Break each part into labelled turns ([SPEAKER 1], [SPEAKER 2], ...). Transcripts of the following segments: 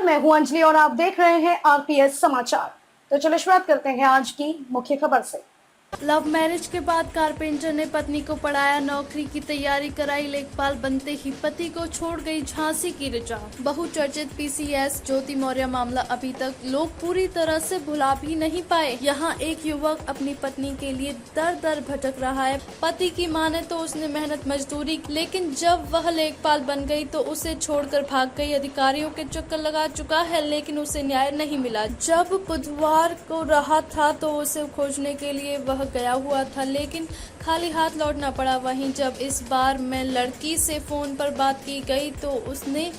[SPEAKER 1] मैं हूं अंजलि और आप देख रहे हैं आरपीएस समाचार। तो चलिए शुरुआत करते हैं आज की मुख्य खबर से।
[SPEAKER 2] लव मैरिज के बाद कारपेंटर ने पत्नी को पढ़ाया, नौकरी की तैयारी कराई, लेखपाल बनते ही पति को छोड़ गई झांसी की ऋचा। बहुचर्चित पीसीएस ज्योति मौर्य मामला अभी तक लोग पूरी तरह से भुला भी नहीं पाए। यहाँ एक युवक अपनी पत्नी के लिए दर दर भटक रहा है। पति की माने तो उसने मेहनत मजदूरी, लेकिन जब वह लेखपाल बन गई तो उसे छोड़कर भाग गई। अधिकारियों के चक्कर लगा चुका है लेकिन उसे न्याय नहीं मिला। जब बुधवार को रहा था तो उसे खोजने के लिए वह गया हुआ था, लेकिन खाली हाथ लौटना पड़ा। वहीं जब इस बार में लड़की से फोन पर बात की गई तो उसने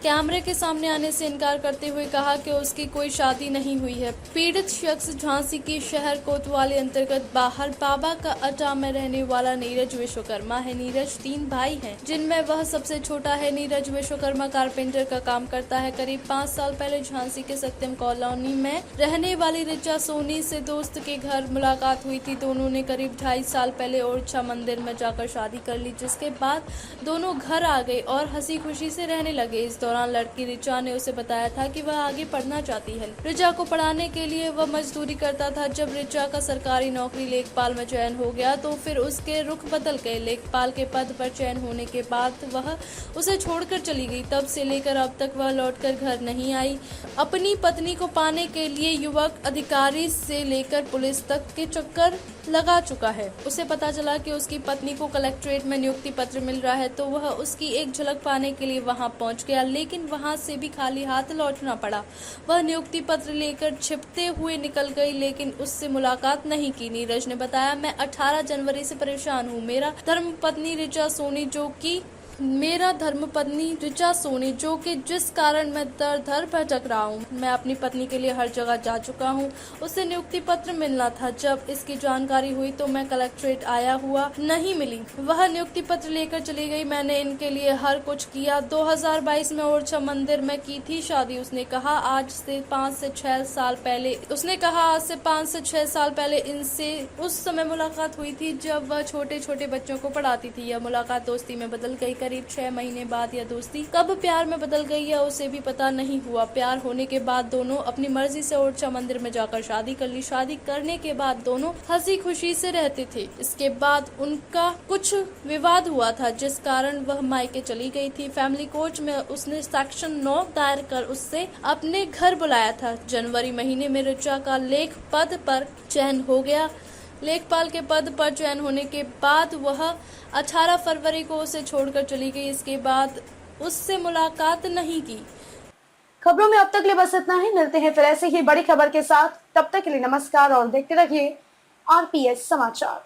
[SPEAKER 2] कैमरे के सामने आने से इनकार करते हुए कहा कि उसकी कोई शादी नहीं हुई है। पीड़ित शख्स झांसी की शहर कोतवाली अंतर्गत बाहर बाबा का अड्डा में रहने वाला नीरज विश्वकर्मा है। नीरज 3 भाई हैं, जिनमें वह सबसे छोटा है। नीरज विश्वकर्मा कारपेंटर का काम करता है। करीब 5 साल पहले झांसी के सत्यम कॉलोनी में रहने वाली ऋचा सोनी से दोस्त के घर मुलाकात हुई थी। दोनों ने करीब 2.5 साल पहले ओरछा मंदिर में जाकर शादी कर ली, जिसके बाद दोनों घर आ गए और हंसी खुशी से रहने लगे। इस दौरान लड़की ऋचा ने उसे बताया था कि वह आगे पढ़ना चाहती है। ऋचा को पढ़ाने के लिए वह मजदूरी करता था। जब ऋचा का सरकारी नौकरी लेखपाल में चयन हो गया तो फिर उसके रुख बदल गए। लेखपाल के पद पर चयन होने के बाद वह उसे छोड़कर चली गई। तब से लेकर अब तक वह लौटकर घर नहीं आई। अपनी पत्नी को पाने के लिए युवक अधिकारी से लेकर पुलिस तक के चक्कर लगा चुका है। उसे पता चला कि उसकी पत्नी को कलेक्ट्रेट में नियुक्ति पत्र मिल रहा है तो वह उसकी एक झलक पाने के लिए वहां पहुंच गया, लेकिन वहां से भी खाली हाथ लौटना पड़ा। वह नियुक्ति पत्र लेकर छिपते हुए निकल गई, लेकिन उससे मुलाकात नहीं की। नीरज ने बताया, मैं 18 जनवरी से परेशान हूँ। मेरा धर्मपत्नी ऋचा सोनी जो कि जिस कारण मैं दर दर भटक रहा हूँ। मैं अपनी पत्नी के लिए हर जगह जा चुका हूँ। उसे नियुक्ति पत्र मिलना था। जब इसकी जानकारी हुई तो मैं कलेक्ट्रेट आया हुआ, नहीं मिली। वह नियुक्ति पत्र लेकर चली गई। मैंने इनके लिए हर कुछ किया। 2022 में ओरछा मंदिर में की थी शादी। उसने कहा आज से 5 से 6 साल पहले इनसे उस समय मुलाकात हुई थी जब वह छोटे छोटे बच्चों को पढ़ाती थी। यह मुलाकात दोस्ती में बदल गई। करीब 6 महीने बाद यह दोस्ती कब प्यार में बदल गई है उसे भी पता नहीं हुआ। प्यार होने के बाद दोनों अपनी मर्जी से ओरछा मंदिर में जाकर शादी कर ली। शादी करने के बाद दोनों हंसी खुशी से रहते थे। इसके बाद उनका कुछ विवाद हुआ था जिस कारण वह मायके चली गई थी। फैमिली कोर्ट में उसने सेक्शन 9 दायर कर उससे अपने घर बुलाया था। जनवरी महीने में ऋचा का लेख पद पर चयन हो गया। लेखपाल के पद पर चयन होने के बाद वह 18 फरवरी को उसे छोड़कर चली गई। इसके बाद उससे मुलाकात नहीं की।
[SPEAKER 1] खबरों में अब तक लिए बस इतना ही। मिलते हैं फिर ऐसे ही बड़ी खबर के साथ। तब तक के लिए नमस्कार और देखते रहिए आरपीएस समाचार।